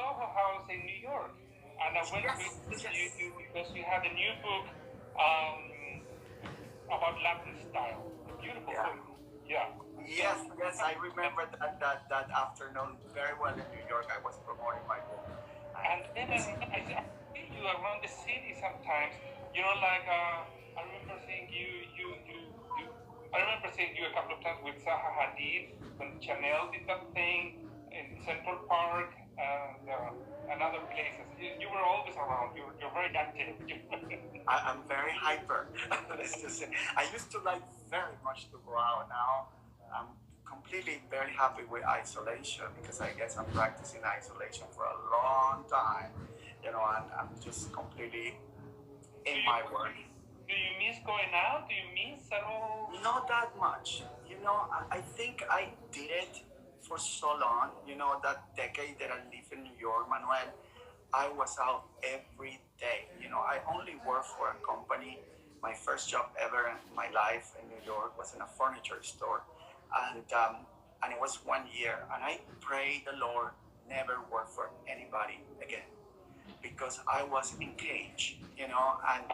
Soho House in New York, and I went Yes, with yes. you because you had a new book um, about Latin style, a beautiful Yeah. book. Yeah. So, Yes, yes, I remember that afternoon very well in New York. I was promoting my book. And and then yes, I see you around the city sometimes. You know, like I remember seeing you. I remember seeing you a couple of times with Zaha Hadid when Chanel did that thing in Central Park and other places. You were always around. You're very active. I'm very hyper. Let's just say. I used to like very much to go out. Now I'm completely very happy with isolation because I guess I'm practicing isolation for a long time. And I'm just completely do in you my work. do you miss going out? Do you miss at all? Not that much. I think I did it for so long. That decade that I lived in New York, Manuel, I was out every day. I only worked for a company. My first job ever in my life in New York was in a furniture store. And it was 1 year. And I prayed the Lord never work for anybody again because I was engaged. And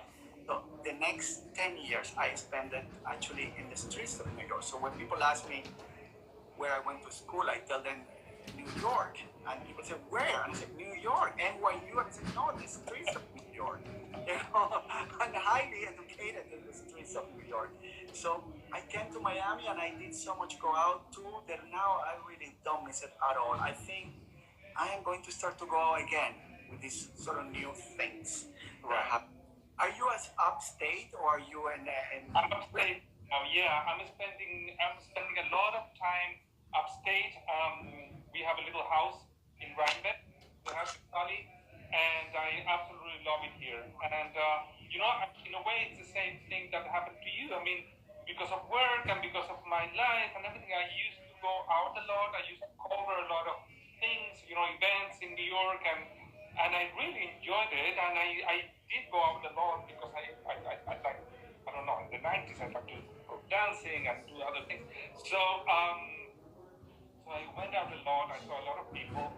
so the next 10 years I spent it actually in the streets of New York. So when people ask me where I went to school, I tell them New York. And people say, where? And I said, New York, NYU. And I said, no, the streets of New York. I'm highly educated in the streets of New York. So I came to Miami and I did so much go out too that now I really don't miss it at all. I think I am going to start to go out again with these sort of new things. Right. Are you as upstate or are you in I'm upstate now. Yeah, I'm spending a lot of time upstate. We have a little house in Rhinebeck, the house in Cali, and I absolutely love it here. And in a way, it's the same thing that happened to you. I mean, because of work and because of my life and everything, I used to go out a lot. I used to cover a lot of things, events in New York, and I really enjoyed it. And I did go out a lot because I like, I don't know, in the 90s I liked to go dancing and do other things. So I went out a lot. I saw a lot of people,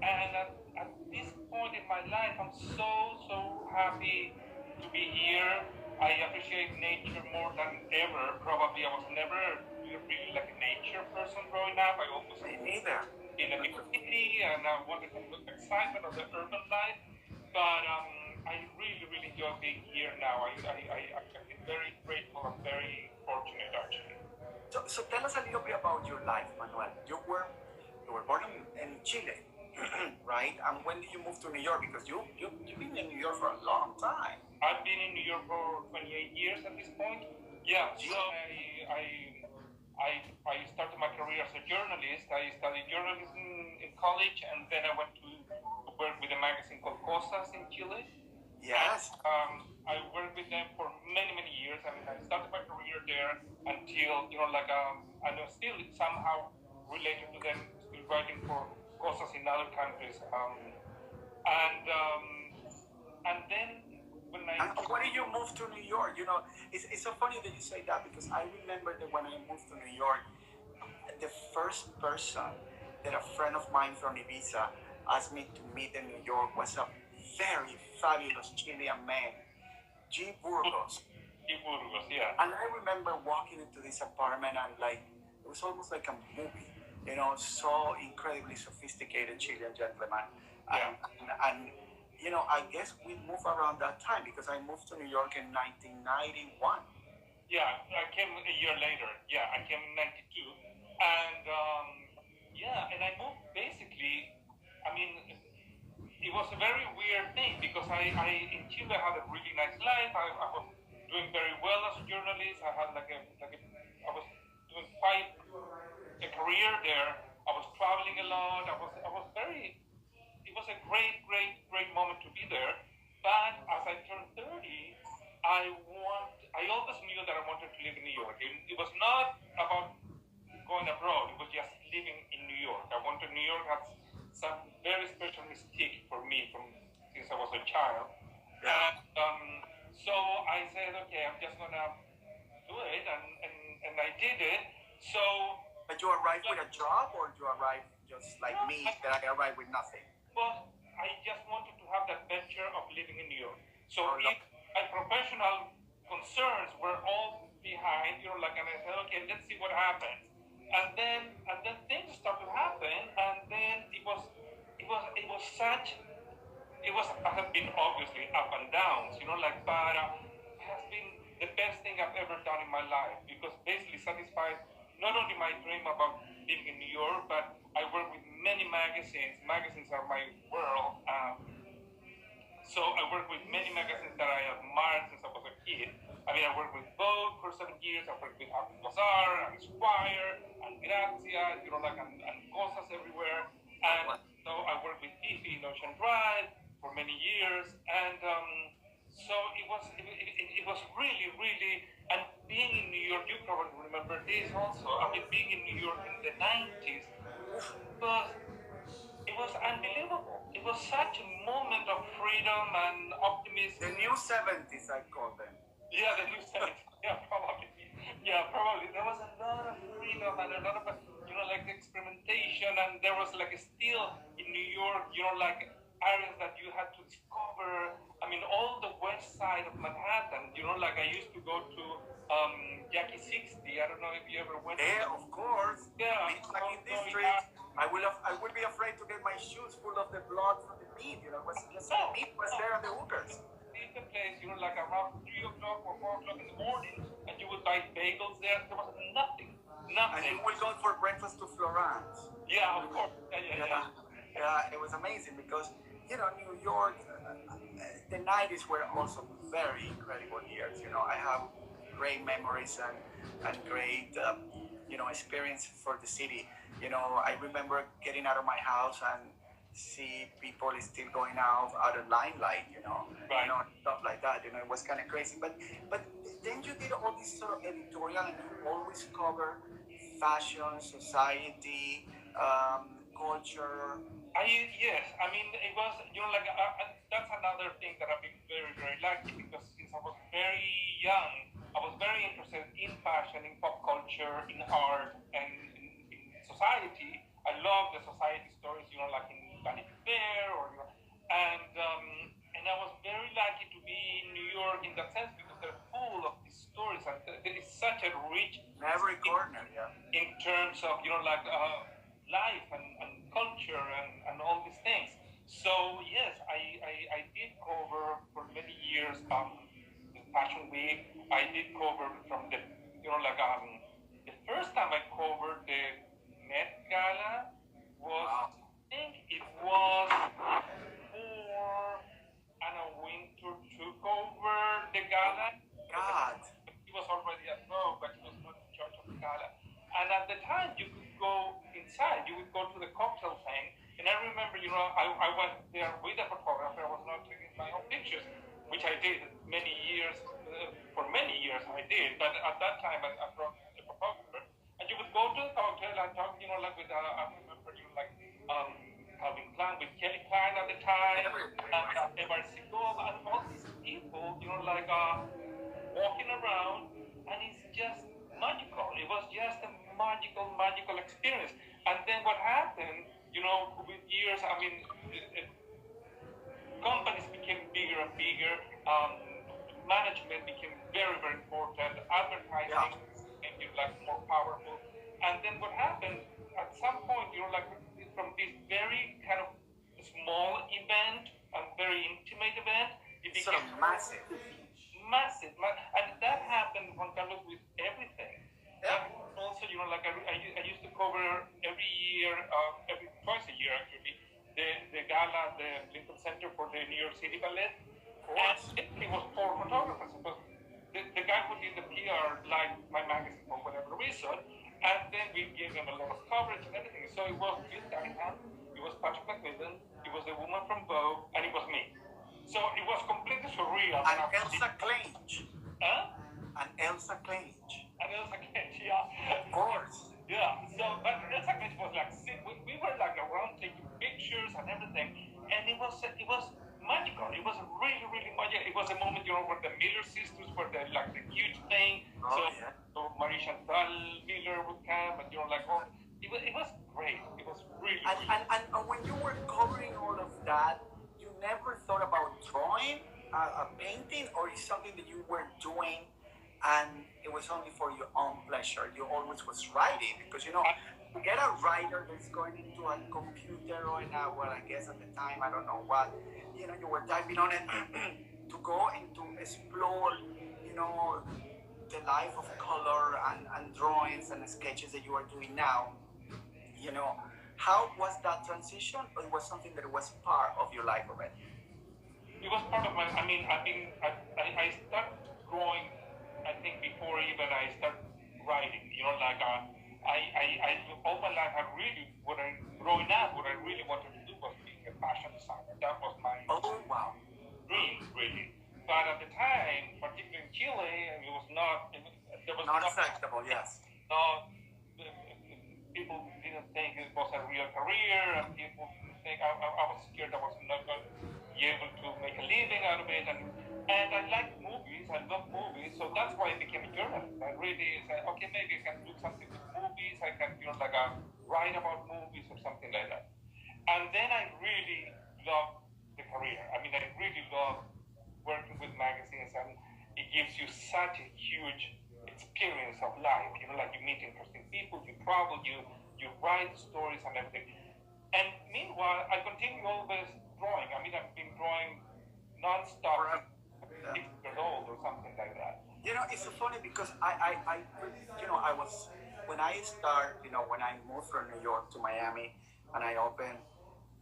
and at this point in my life, I'm so happy to be here. I appreciate nature more than ever. Probably I was never really like a nature person growing up. I always Me neither. in a big city, and I wanted the excitement of the urban life. But I really enjoy being here now. I feel very grateful and very fortunate actually. So tell us a little bit about your life, Manuel. You were born in Chile, right? And when did you move to New York? Because you've been in New York for a long time. I've been in New York for 28 years at this point. Yeah, so I started my career as a journalist. I studied journalism in college, and then I went to work with a magazine called Cosas in Chile. Yes. I worked with them for many years. I mean, I started my career there until I'm still somehow related to them, still writing for Cosas in other countries. And then when And when did you move to New York? It's so funny that you say that because I remember that when I moved to New York, the first person that a friend of mine from Ibiza asked me to meet in New York was a very fabulous Chilean man, G. Burgos. Burgos, yeah. And I remember walking into this apartment and it was almost like a movie, so incredibly sophisticated Chilean gentleman. Yeah. And I guess we moved around that time because I moved to New York in 1991. Yeah, I came a year later. Yeah, I came in '92, and and I moved basically. I mean, it was a very weird thing because I in Chile had a really nice life. I was doing very well as a journalist. I had I was doing quite a career there. I was traveling a lot. I was very. It was a great moment to be there. But as I turned 30, I always knew that I wanted to live in New York. It was not about going abroad. It was just living in New York. I wanted New York had some very special mystique for me since I was a child. Yeah. And so I said, okay, I'm just gonna do it, and I did it. So. But you arrived with a job, or you arrived just like me, that I arrived with nothing? Well, I just wanted to have the adventure of living in New York. So Oh, if my professional concerns were all behind, and I said, okay, let's see what happens. And then things started to happen, and then it was such it was has been obviously up and downs, but it has been the best thing I've ever done in my life because basically satisfied not only my dream about living in New York, but I work with many magazines. Magazines are my world. So I work with many magazines that I admired since I was a kid. I mean, I worked with Vogue for 7 years. I worked with Harper's Bazaar and Esquire and Grazia, and Cosas everywhere. And so I worked with Fifi in Ocean Drive for many years. And so it was really, really, and being in New York, you probably remember this also. I mean, being in New York in the 90s was it was unbelievable. It was such a moment of freedom and optimism. the new 70s, I call them. Yeah, the new sense. Yeah, probably. Yeah, probably. There was a lot of freedom and a lot of, experimentation, and there was still in New York, areas that you had to discover. I mean, all the west side of Manhattan. I used to go to Jackie 60. I don't know if you ever went. Yeah, of course. Yeah. Like in this street, I would be afraid to get my shoes full of the blood from the meat. It was just the meat was there and the hookers. In the place, around 3 o'clock or 4 o'clock in the morning, and you would buy bagels there. There was nothing. And you will go for breakfast to Florence. Yeah, of course. Yeah. Yeah, it was amazing because, New York, the 90s were also very incredible years. I have great memories and great, experience for the city. I remember getting out of my house and see people still going out of limelight, Right. Stuff like that. It was kind of crazy. But then you did all this sort of editorial, and you always cover fashion, society, culture. Yes, I mean, it was, that's another thing that I've been very, very lucky because since I was very young, I was very interested in fashion, in pop culture, in art, and in society. I love the society stories, like in Vanity Fair, and I was very lucky to be in New York in that sense because they're full of these stories, and there is such a rich In every corner, yeah. in terms of life and culture and all these things. So yes, I did cover for many years the Fashion Week. I did cover from the the first time I covered the Met Gala was Wow. I think it was before Anna Wintour took over the gala. God. He was already at Vogue, but he was not in charge of the gala. And at the time, you could go inside. You would go to the cocktail thing. And I remember, I went there with a photographer. I was not taking my own pictures, which I did many years. For many years, I did. But at that time, I brought a photographer. And you would go to the cocktail and talk, with, I remember, Calvin Klein, with Kelly Klein at the time, and Evan Segal, and all these people, walking around, and it's just magical. It was just a magical experience. And then what happened, with years, I mean, companies became bigger and bigger. Management became very, very important. Advertising became more powerful. And then what happened at some point, from this very kind of small event and very intimate event, it became Sort of massive. massive. And that happened, Juan Carlos, with everything. Yeah. And also, I used to cover every year, twice a year actually, the gala, the Lincoln Center for the New York City Ballet. And it was for photographers. It was the guy who did the PR liked my magazine for whatever reason. And then we gave him a lot of coverage and everything. So it was Bill Cunningham, it was Patrick McMillan, it was a woman from Vogue, and it was me. So it was completely surreal. And Elsa Clange. Huh? And Elsa Clange. And Elsa Clange, yeah. Of course. Yeah. So, but Elsa Clange was we were around taking pictures and everything, and it was magical. It was really, really magical. It was a moment, where the Miller sisters were the huge thing. So Marie Chantal Miller would come, and it was great. It was really. And when you were covering all of that, a painting, or is something that you were doing and it was only for your own pleasure? You always was writing, because to get a writer that's going into a computer or in a, well, I guess at the time, I don't know what, you were typing on it to go into explore, you know, the life of color and drawings and sketches that you are doing now, you know, how was that transition, or it was something that was part of your life already? It was part of my. I mean, I started drawing. I think before even I started writing. Like I all my life I really growing up, what I really wanted to do was being a fashion designer. That was my Oh, wow. dream, really. But at the time, particularly in Chile, it was not. There was Not not acceptable, yes. no. People didn't think it was a real career, and people didn't think I was scared I was not going to be able to make a living out of it. And I like movies, I love movies, so that's why I became a journalist. I really said, okay, maybe I can do something with movies. I can like a write about movies or something like that. And then I really loved the career. I mean, I really love working with magazines, and it gives you such a huge experience of life. Like you meet interesting people, you travel, you write stories and everything. And meanwhile, I continue always drawing. I mean, I've been drawing non-stop Yeah. 6 years old or something like that. It's so funny because I was, when I when I moved from New York to Miami, and I opened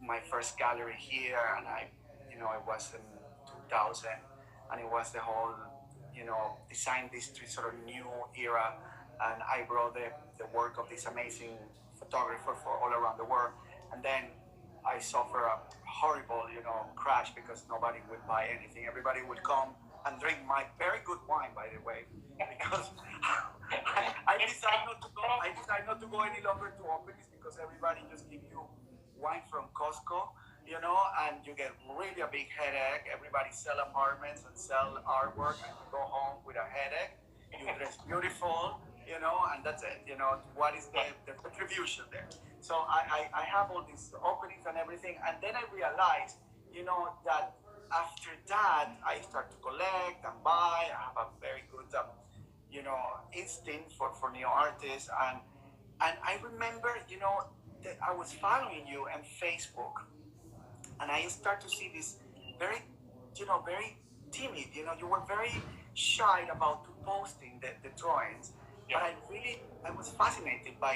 my first gallery here, and it was in 2000, and it was the whole, design district sort of new era, and I brought the work of this amazing photographer for all around the world, and then I suffer a horrible, crash, because nobody would buy anything. Everybody would come and drink my very good wine, by the way, because I decided not to go. I decided not to go any longer to openings, because everybody just give you wine from Costco, and you get really a big headache. Everybody sell apartments and sell artwork, and you go home with a headache. You dress beautiful, and that's it. What is the contribution there? So I have all these openings and everything, and then I realized, that after that I start to collect and buy. I have a very good, instinct for new artists, and I remember, that I was following you on Facebook, and I start to see this very, very timid. You were very shy about posting the drawings, but I was fascinated by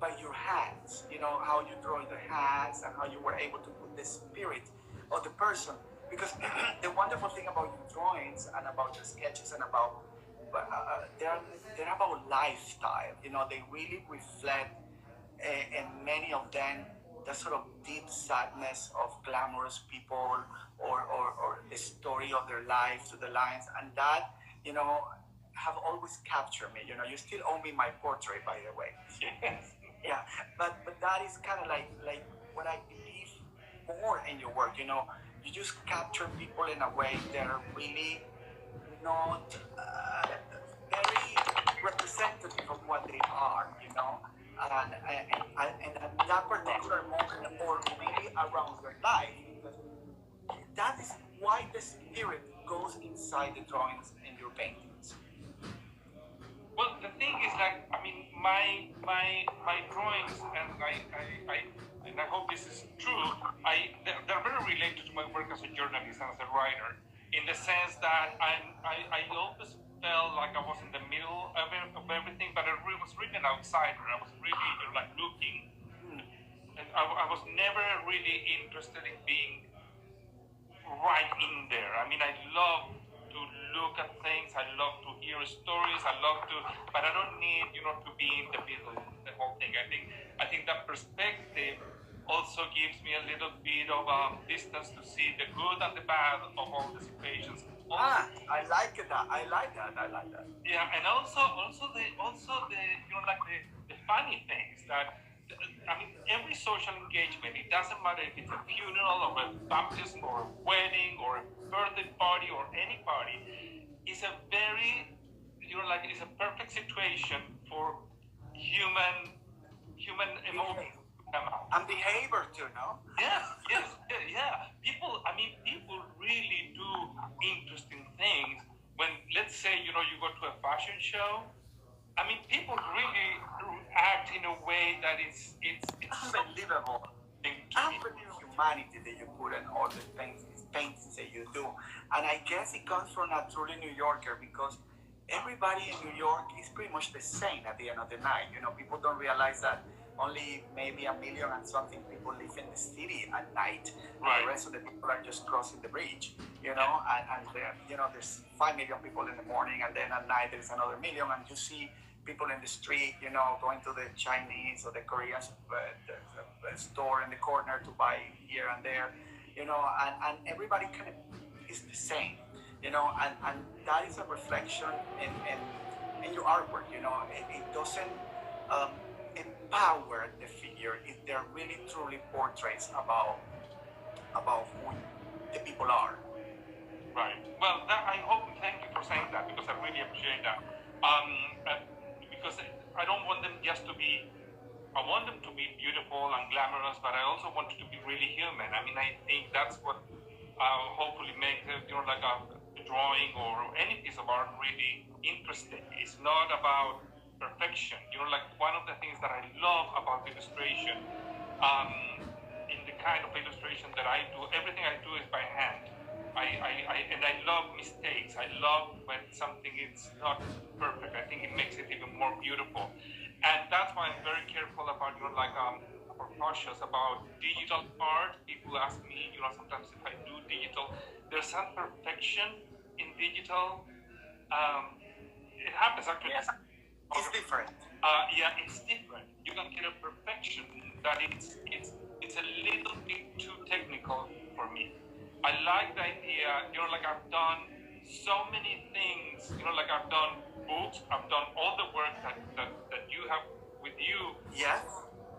by your hands. How you draw the hands, and how you were able to put the spirit of the person. Because the wonderful thing about your drawings and about your sketches and about they're about lifestyle. They really reflect, and many of them, the sort of deep sadness of glamorous people, or the story of their life to the lines, and that, have always captured me. You still owe me my portrait, by the way. Yes. Yeah, but that is kind of like what I believe more in your work. You just capture people in a way that are really not very representative of what they are. And at that particular moment, or maybe around your life, because that is why the spirit goes inside the drawings in your paintings. Well, the thing is, like, I mean, my drawings, and I hope this is true. They're very related to my work as a journalist and as a writer, in the sense that I always felt like I was in the middle of everything, but I was really an outsider. I was really like looking. And I was never really interested in being right in there. I mean, I love to look at things. I love to hear stories. I love to, but I don't need, to be in the middle of the whole thing. I think that perspective also gives me a little bit of distance to see the good and the bad of all the situations. I like that. I like that. I like that. Yeah, and also the like the funny things that. I mean, every social engagement, it doesn't matter if it's a funeral or a baptism or a wedding or a birthday party or any party, is a very, it's a perfect situation for human emotion, come out. And behavior too, no? Yes, yes, yeah. People, I mean, people really do interesting things. When, let's say, you know, you go to a fashion show, I mean, people really act in a way that it's so Unbelievable. interesting to me. Unbelievable humanity that you put in all the paintings that you do. And I guess it comes from a truly New Yorker, because everybody in New York is pretty much the same at the end of the night. You know, people don't realize that only maybe 1 million and something people live in the city at night. Right. The rest of the people are just crossing the bridge, you know, and you know, there's 5 million people in the morning, and then at night there's another million, and you see people in the street, you know, going to the Chinese or the Korean store in the corner to buy here and there, you know, and everybody kind of is the same, you know, and that is a reflection in your artwork, you know. It doesn't empower the figure. They're really truly portraits about who the people are. Right. Well, I hope. Thank you for saying that, because I really appreciate that. Because I don't want them just to be. I want them to be beautiful and glamorous, but I also want it to be really human. I mean, I think that's what hopefully make you know, like a drawing or any piece of art really interesting. It's not about perfection. You know, like one of the things that I love about illustration, in the kind of illustration that I do, everything I do is by hand. And I love mistakes. I love when something is not perfect. I think it makes it even more beautiful. And that's why I'm very careful about, you know, like, or cautious about digital art. People ask me, you know, sometimes if I do digital, there's some perfection in digital. It happens actually. Yeah. It's different. Yeah, it's different. You can get a perfection that it's a little bit too technical for me. I like the idea, you know, like I've done so many things, you know, like I've done books, I've done all the work that you have with you. Yes,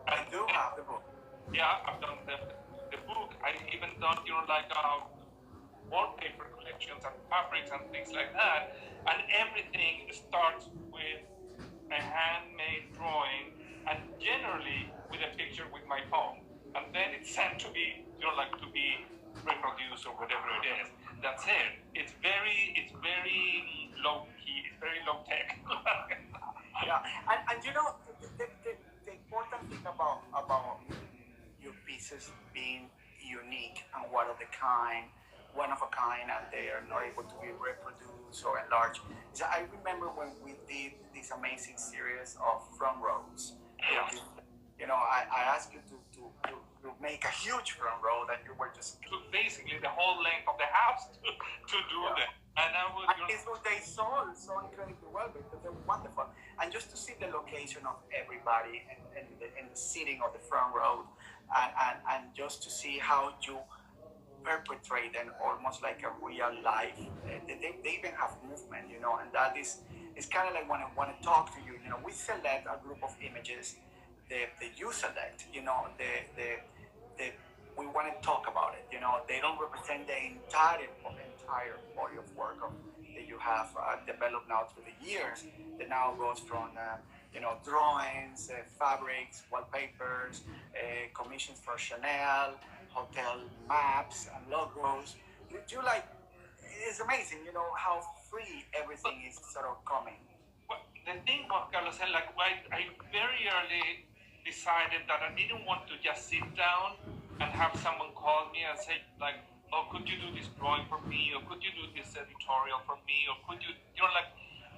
I do have the book. Yeah, I've done the book. I even done, you know, like wallpaper collections and fabrics and things like that. And everything starts with a handmade drawing, and generally with a picture with my phone. And then it's sent to be, you know, like to be reproduced or whatever it is. That's it. It's very low key. It's very low tech. Yeah, and you know, the important thing about your pieces being unique and one of a kind, and they are not able to be reproduced or enlarged. So I remember when we did this amazing series of front rows. Yeah. You know, I asked you to make a huge front row that you were just Took basically the whole length of the house to do that. And I would, you know, they sold so incredibly well, because they were wonderful. And just to see the location of everybody and the sitting of the front row, and just to see how you perpetrate and almost like a real life. They even have movement, you know, and that is kind of like when I want to talk to you. You know, we select a group of images that you select. You know, we want to talk about it. You know, they don't represent the entire body of work that you have developed now through the years. That now goes from you know, drawings, fabrics, wallpapers, commissions for Chanel, hotel maps and logos. You like, it's amazing, you know, how free everything is sort of coming. Well, the thing about Carlos, like, I very early decided that I didn't want to just sit down and have someone call me and say, like, oh, could you do this drawing for me? Or could you do this editorial for me? Or could you, you know, like,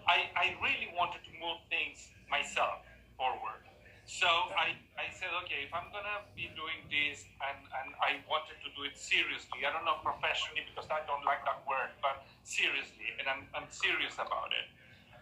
I really wanted to move things myself forward. So I said, okay, if I'm going to be doing this, and I wanted to do it seriously, I don't know professionally because I don't like that word, but seriously, and I'm serious about it.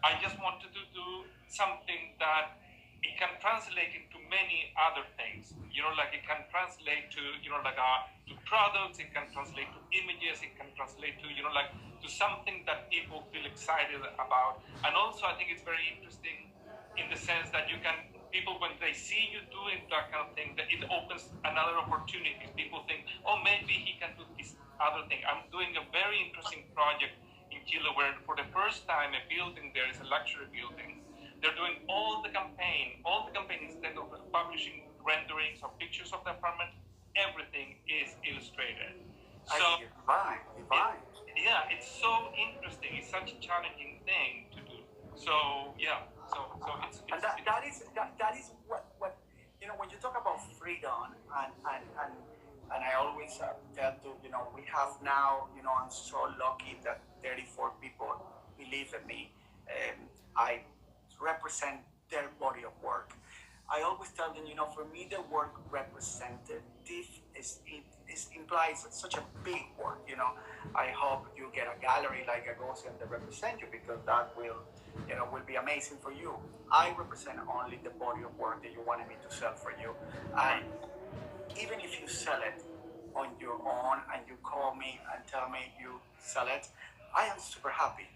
I just wanted to do something that it can translate into many other things. You know, like it can translate to, you know, like to products, it can translate to images, it can translate to, you know, like to something that people feel excited about. And also I think it's very interesting in the sense that you can, people, when they see you doing that kind of thing, that it opens another opportunity. People think, oh, maybe he can do this other thing. I'm doing a very interesting project in Chile where for the first time a building there is a luxury building. They're doing all the campaign instead of publishing renderings or pictures of the apartment. Everything is illustrated. I So see. Divine, divine. yeah, it's so interesting. It's such a challenging thing to do. So yeah, so And that is what you know, when you talk about freedom, and I always tell to, you know, we have now, you know, I'm so lucky that 34 people believe in me. I represent their body of work. I always tell them, you know, for me, the word representative is implies such a big word. You know, I hope you get a gallery like a Gaussian that represent you, because that will, you know, will be amazing for you. I represent only the body of work that you wanted me to sell for you, and even if you sell it on your own and you call me and tell me you sell it, I am super happy.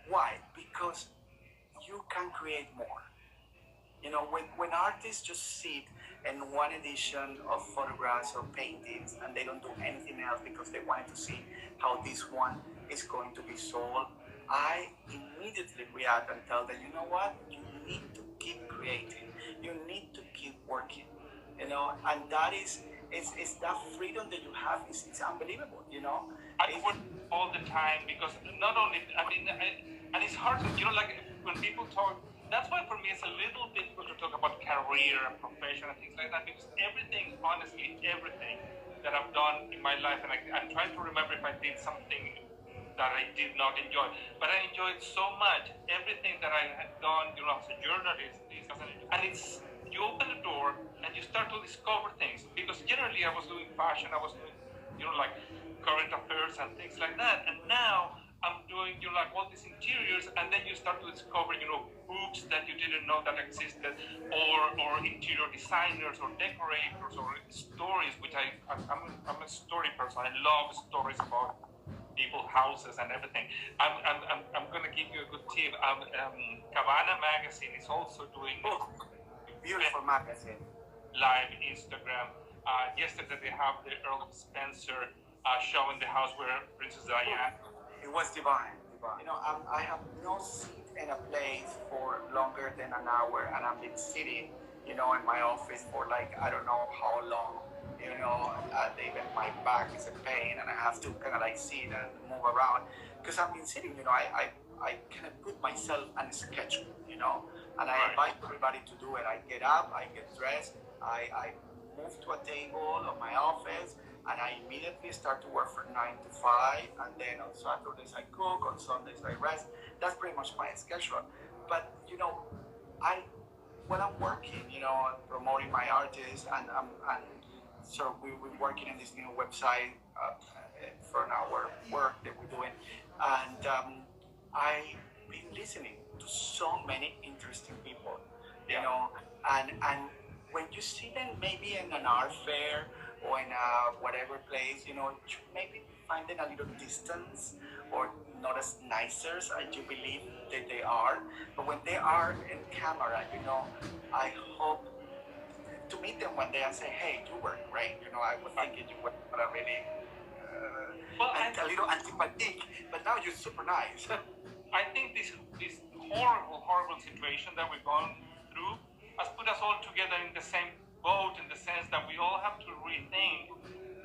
Why? Because you can create more. You know, when artists just sit in one edition of photographs or paintings and they don't do anything else because they wanted to see how this one is going to be sold, I immediately react and tell them, you know what? You need to keep creating. You need to keep working. You know, and that is that freedom that you have is it's unbelievable. You know, I work all the time because not only, I mean, and it's hard to, you know, like when people talk, that's why for me it's a little difficult to talk about career and profession and things like that, because everything, honestly, everything that I've done in my life, and I'm trying to remember if I did something that I did not enjoy, but I enjoyed so much everything that I had done, you know, as a journalist, and it's, you open the door and you start to discover things, because generally I was doing fashion, I was doing, you know, like current affairs and things like that, and now I'm doing, you know, like all these interiors, and then you start to discover, you know, books that you didn't know that existed, or interior designers or decorators or stories, which I'm a story person. I love stories about people, houses, and everything. I'm going to give you a good tip. Cabana magazine is also doing beautiful magazine. live Instagram. Yesterday they have the Earl of Spencer showing the house where Princess Diana. It was divine, divine. You know, I have no seat in a place for longer than an hour, and I've been sitting, you know, in my office for like I don't know how long. You know, even my back is a pain, and I have to kind of like sit and move around because I've been sitting. You know, I kind of put myself on a schedule. You know, and I invite everybody to do it. I get up, I get dressed, I move to a table of my office, and I immediately start to work from 9 to 5, and then on Saturdays I cook, on Sundays I rest. That's pretty much my schedule. But you know, when I'm working, you know, promoting my artists, and so we're working on this new website for our work that we're doing, and I've been listening to so many interesting people, you know, and when you see them maybe in an art fair or in a whatever place, you know, you maybe find them a little distance or not as nicer as you believe that they are. But when they are in camera, you know, I hope to meet them one day and say, hey, you were great. You know, I was thinking you were really a little antipathic, but now you're super nice. I think this horrible situation that we've gone through has put us all together in the same boat, in the sense that we all have to rethink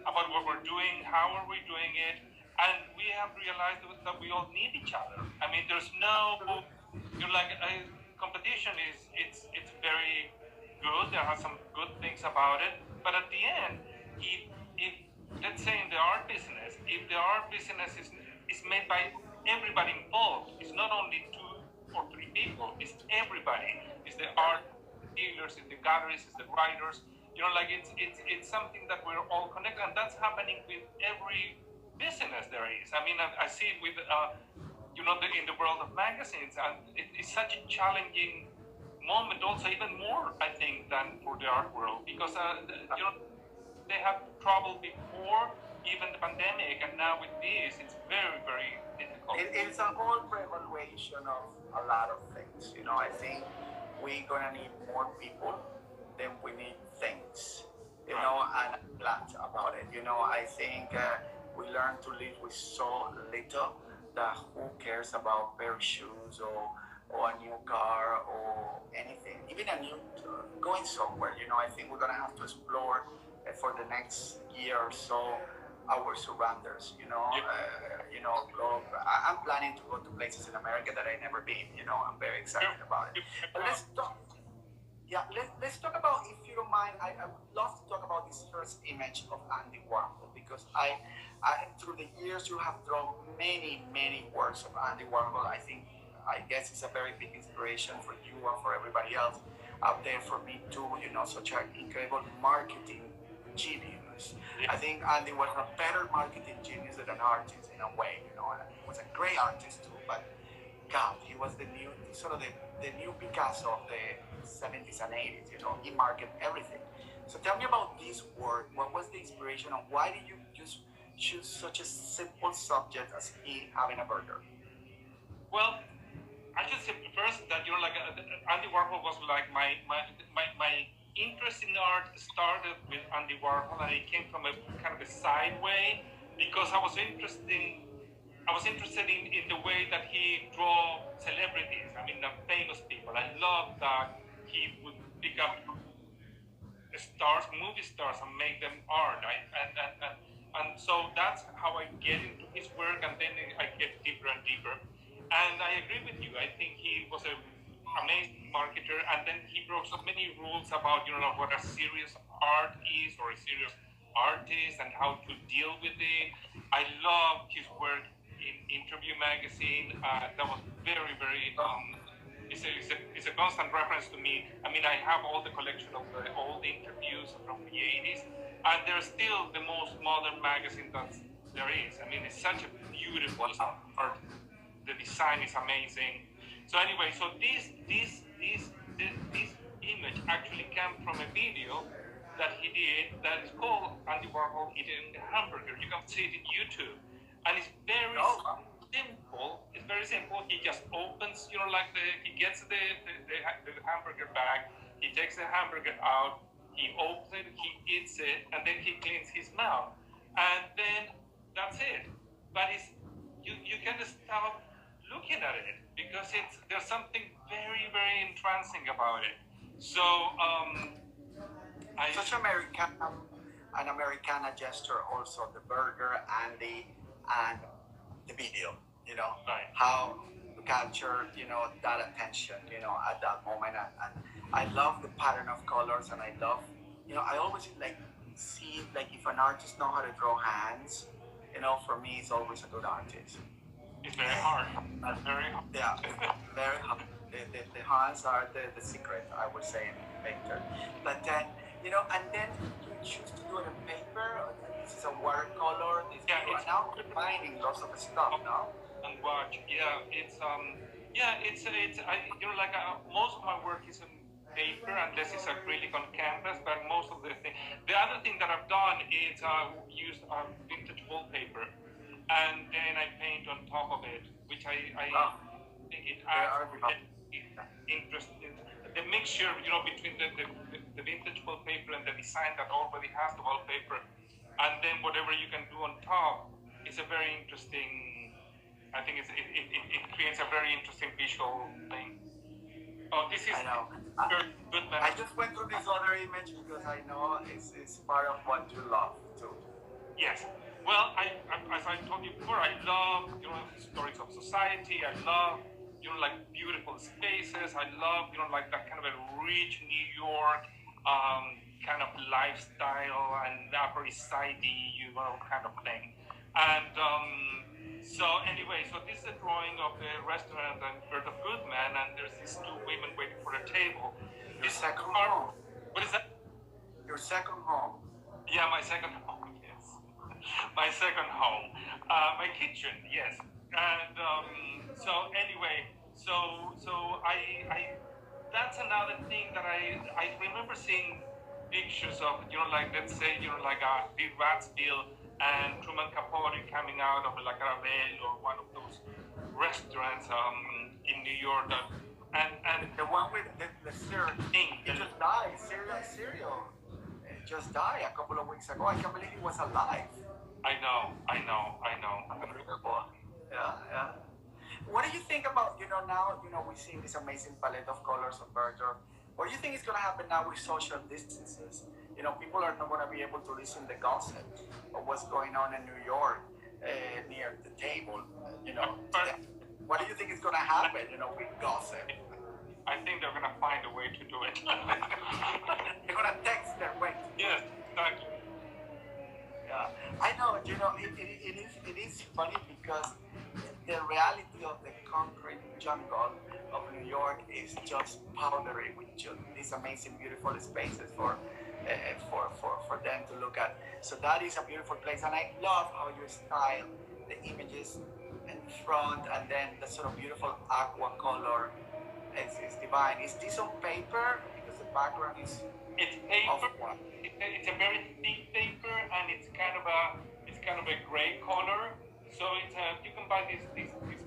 about what we're doing, how are we doing it, and we have realized that we all need each other. I mean, there's no, you're like, competition it's very good. There are some good things about it, but at the end, if let's say in the art business, if the art business is made by everybody involved, it's not only 2 or 3 people, it's everybody. It's the art dealers, it's the galleries, it's the writers. You know, like it's something that we're all connected, and that's happening with every business there is. I mean, I see it with you know, in the world of magazines, and it's such a challenging moment, also even more, I think, than for the art world, because you know, they have trouble before even the pandemic, and now with this, it's very, very difficult. It's a whole reevaluation of a lot of things. You know, I think we're gonna need more people than we need things. You know, and I'm glad about it. You know, I think we learn to live with so little that who cares about pair of shoes or or a new car or anything, even a new going somewhere. I think we're gonna have to explore for the next year or so our surroundings. Yeah. I'm planning to go to places in America that I never been. I'm very excited about it. But let's talk. Yeah, let's talk about, if you don't mind, I would love to talk about this first image of Andy Warhol, because through the years you have drawn many, many works of Andy Warhol. I guess it's a very big inspiration for you and for everybody else out there, for me too, such an incredible marketing genius. Yeah. I think Andy was a better marketing genius than an artist in a way, and he was a great artist too, but God, he was the new, sort of the new Picasso of the 70s and 80s. He marketed everything. So tell me about this work. What was the inspiration, and why did you just choose such a simple subject as having a burger? Well, I should say first that Andy Warhol was like my interest in art started with Andy Warhol, and it came from a kind of a side way, because I was interested in the way that he draw celebrities. I mean, the famous people. I love that he would pick up stars, movie stars, and make them art. And so that's how I get into his work, and then I get deeper and deeper. And I agree with you. I think he was an amazing marketer, and then he broke so many rules about what a serious art is, or a serious artist, and how to deal with it. I love his work in Interview magazine. That was very, very. It's a constant reference to me. I mean, I have all the collection of the old interviews from the 80s, and they're still the most modern magazine that there is. I mean, it's such a beautiful art. The design is amazing. So anyway, so this image actually came from a video that he did that is called Andy Warhol Eating a Hamburger. You can see it in YouTube, and it's very simple. It's very simple. He just opens, he gets the hamburger bag. He takes the hamburger out. He opens it. He eats it, and then he cleans his mouth, and then that's it. But you can't stop looking at it, because there's something very, very entrancing about it. So such an Americana gesture, also the burger and the video. Right. How to capture that attention at that moment, and I love the pattern of colors, and I love I always see if an artist know how to draw hands. For me, it's always a good artist. It's very hard. That's very hard. Yeah, very hard. The hands are the secret, I would say, in painter. But then, and then you choose to do it on paper. This is a watercolor. It's now combining lots of stuff now. And watch, most of my work is on paper, and this is acrylic on canvas. But most of the other thing that I've done is used vintage wallpaper, and then I paint on top of it, which I think it adds interesting. The mixture, between the vintage wallpaper and the design that already has the wallpaper, and then whatever you can do on top, is a very interesting. I think it creates a very interesting visual thing. Oh, this is. I know. Good man. I just went through this other image because I know it's part of what you love too. Yes. Well, as I told you before, I love stories of society. I love beautiful spaces. I love that kind of a rich New York kind of lifestyle, and Upper East Side kind of thing. And so anyway, so this is a drawing of the restaurant and Bird of Goodman, and there's these two women waiting for a table. Your second home. What is that? Your second home. Yeah, my second home. Yes, my second home. My kitchen. Yes. And so anyway, so I that's another thing that I remember seeing pictures of let's say the Ratsville and Truman Capote coming out of La Caravelle or one of those restaurants in New York, and the one with the cereal thing. It just died. Cereal. It just died a couple of weeks ago. I can't believe he was alive. I know. Unbelievable. Yeah. what do you think about, now, we see this amazing palette of colors of Berger. What do you think is going to happen now with social distances? People are not going to be able to listen to gossip of what's going on in New York near the table, But what do you think is going to happen, with gossip? I think they're gonna find a way to do it. They're going to text their way. Yes, exactly. Yeah, I know. It is funny because the reality of the concrete jungle of New York is just powdery with just these amazing, beautiful spaces for them to look at. So that is a beautiful place, and I love how you style the images in front, and then the sort of beautiful aqua color. It's divine. Is this on paper? Because the background is It's of paper. what? It's a very thick paper, and it's kind of a gray color. So you can buy these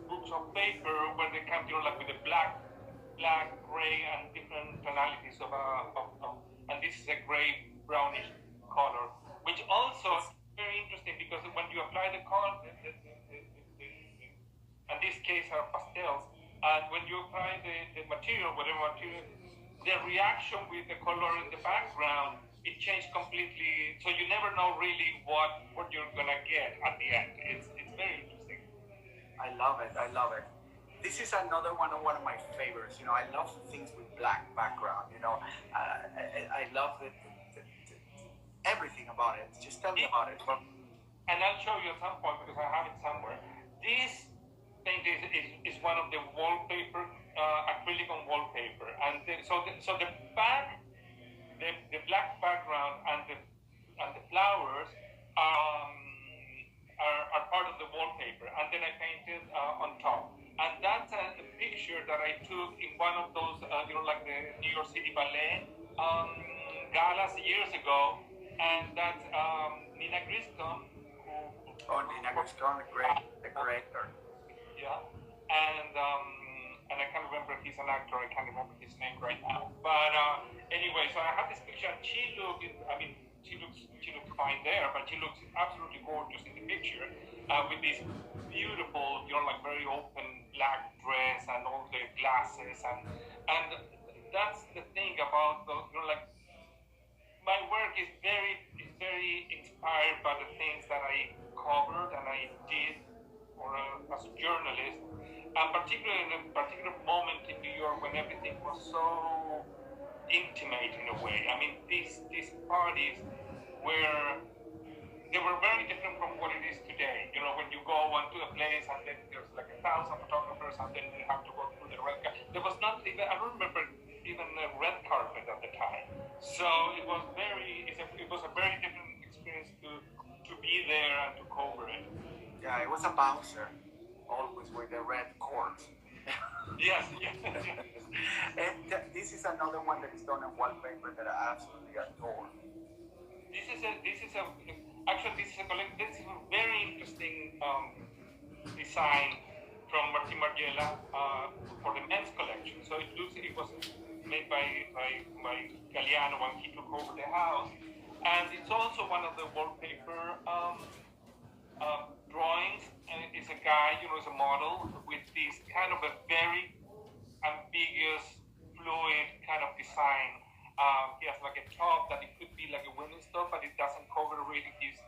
books of paper where they come, like with a black, gray, and different tonalities and this is a gray brownish color, which also is very interesting because when you apply the color, in this case are pastels, and when you apply the material, whatever material, the reaction with the color in the background, it changed completely. So you never know really what you're gonna get at the end. It's very interesting. I love it. I love it. This is another one of my favorites. I love things with black background. I love everything about it. Just tell me about it. Well, And I'll show you at some point because I have it somewhere. This thing is one of the wallpaper, acrylic on wallpaper, and so the back, the black background and the flowers are part of the wallpaper, and then I painted on top. And that's a picture that I took in one of those, like the New York City Ballet galas years ago, and that's Nina Griscom, oh, Nina Griscom, the creator. yeah, and I can't remember, he's an actor, I can't remember his name right now. But anyway, so I have this picture, and she looks fine there, but she looks absolutely gorgeous in the picture with this beautiful, like very open black dress and all the glasses, and that's the thing about those, like my work is very inspired by the things that I covered and I did as a journalist, and particularly in a particular moment in New York when everything was so intimate in a way. I mean, these parties they were very different from what it is today. When you go onto a place and then there's like 1,000 photographers and then you have to go through the red carpet. There was not even, I don't remember even a red carpet at the time. So it was a very different experience to be there and to cover it. Yeah, it was a bouncer, always with the red cord. Yes. And this is another one that is done in wallpaper that I absolutely adore. This is a very interesting design from Martin Margiela for the men's collection. So it was made by Galliano when he took over the house, and it's also one of the wallpaper drawings. And it's a guy, is a model with this kind of a very ambiguous, fluid kind of design. He has like a top that it could be like a women's top, but it doesn't cover really his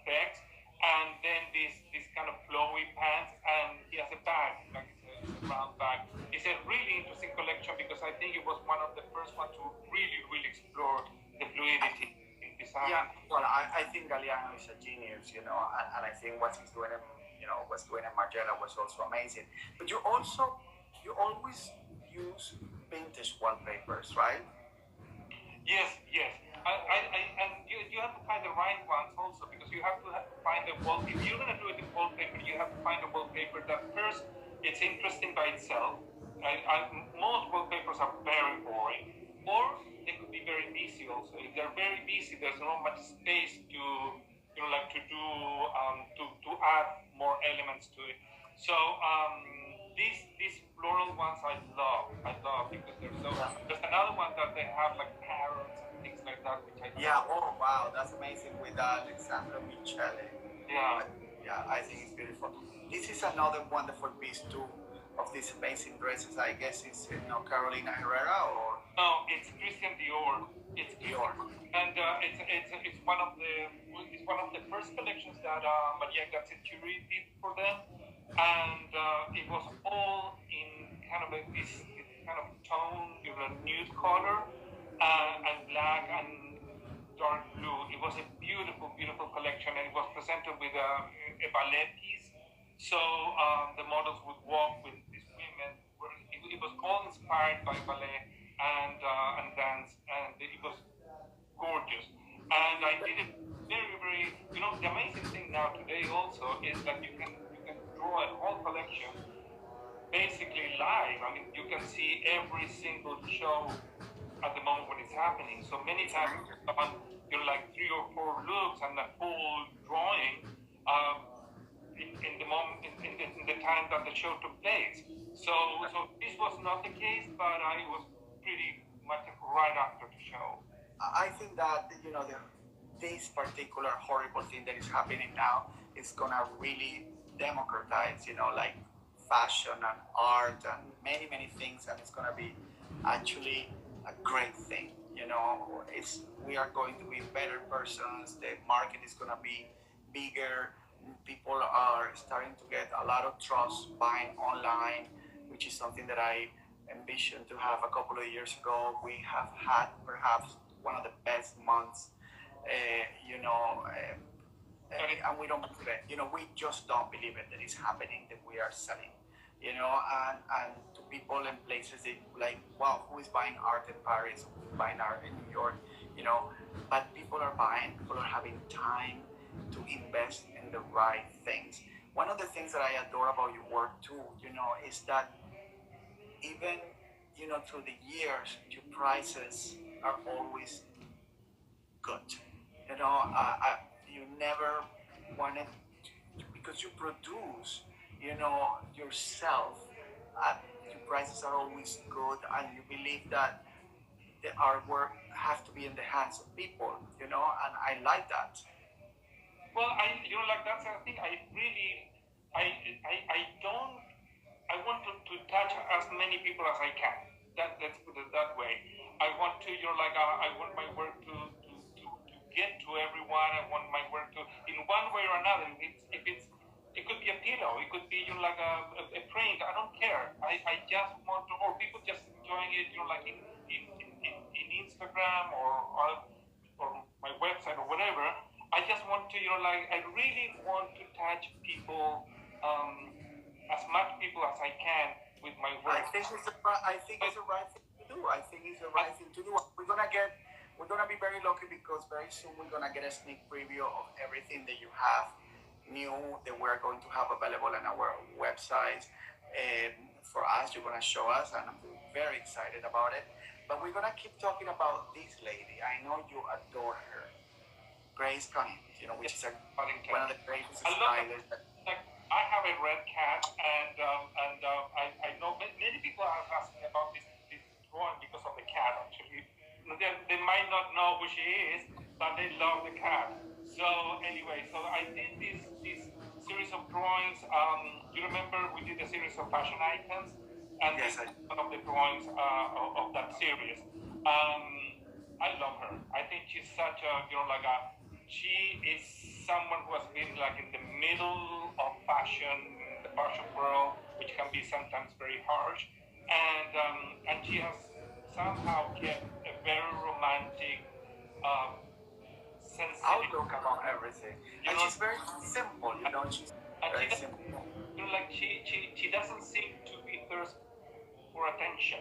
pecs. And then this kind of flowy pants, and he has a bag, like it's a round bag. It's a really interesting collection because I think it was one of the first ones to really explore the fluidity in design. Yeah, well, I think Galliano is a genius, and I think what he's doing, what's doing in Margiela was also amazing. But you always use vintage wallpapers, right? Yes. And you have to find the right ones also, because you have to find the wallpaper. If you're gonna do it in wallpaper, you have to find a wallpaper that first it's interesting by itself. Most wallpapers are very boring, or they could be very busy also. If they're very busy, there's not much space to to add more elements to it. So these floral ones I love because they're so. There's another one that they have like parrots and things like that, which I love. Yeah. Oh wow, that's amazing with Alexandra Michele. Yeah. Yeah, I think it's beautiful. This is another wonderful piece too of these amazing dresses. I guess it's Carolina Herrera or No, it's Christian Dior. It's Christian, Dior. and it's one of the first collections that Maria Gazzetta did for them, and it was all in kind of this kind of tone, nude color, and black and dark blue. It was a beautiful, beautiful collection, and it was presented with a ballet piece. So the models would walk with these women. It was all inspired by ballet and dance, and it was gorgeous. And I did it very, very. The amazing thing now today also is that you can draw a whole collection basically live. I mean, you can see every single show at the moment when it's happening. So many times you're like 3 or 4 looks and a full drawing in the moment in the time that the show took place. So this was not the case, but I was pretty much right after the show. I think that this particular horrible thing that is happening now is gonna really democratize, like fashion and art and many many things, and it's gonna be actually a great thing. We are going to be better persons. The market is gonna be bigger. People are starting to get a lot of trust buying online, which is something that I envisioned to have a couple of years ago. We have had perhaps one of the best months, and we don't believe it. We just don't believe it that it's happening, that we are selling, and to people and places, they like, wow, who is buying art in Paris? Who is buying art in New York? But people are buying, people are having time to invest in the right things. One of the things that I adore about your work too, is that even, through the years, your prices are always good. You never wanted because you produce, yourself. Your prices are always good, and you believe that the artwork has to be in the hands of people, and I like that. Well, like that's the thing. I don't. I want to touch as many people as I can. Let's put it that way. I want to, I want my work to get to everyone. I want my work to, in one way or another. It could be a pillow. It could be, like a print. I don't care. I just want to, or people just enjoying it, like in Instagram or my website or whatever. I just want to, I really want to touch people, as much people as I can with my work. I think it's the right thing to do. I think it's the right thing to do. We're gonna be very lucky because very soon we're gonna get a sneak preview of everything that you have new that we're going to have available on our website. For us, you're gonna show us, and I'm very excited about it. But we're gonna keep talking about this lady. I know you adore her. Grace Cunningham, which is one of the greatest stylists. I have a red cat, and I know many people are asking about this drawing because of the cat. Actually, they might not know who she is, but they love the cat. So anyway, I did this series of drawings. You remember we did a series of fashion icons, and yes, this is one of the drawings of that series. I love her. I think she's such a she is someone who has been in the middle of fashion, the fashion world, which can be sometimes very harsh, and she has somehow kept a very romantic, sensitive outlook about everything. And she's very simple, she's very simple. She doesn't seem to be thirsty for attention.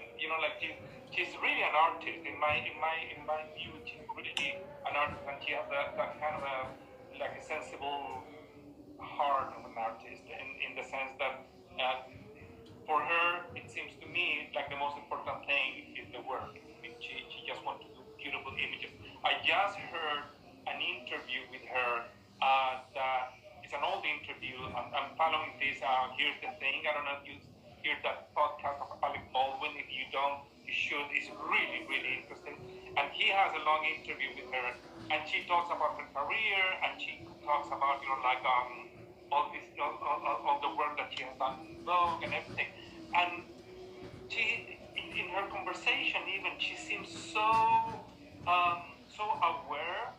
She's really an artist in my view. She's really an artist, and she has that kind of a sensible heart of an artist in the sense that for her it seems to me like the most important thing is the work. I mean, she just wants to do beautiful images. I just heard an interview with her that it's an old interview. I'm following this. Here's the thing. I don't know if you hear that podcast of Alec Baldwin. If you don't, you should. It's really, really interesting. And he has a long interview with her, and she talks about her career, and she talks about all the work that she has done in Vogue and everything. And she, in her conversation, even she seems so so aware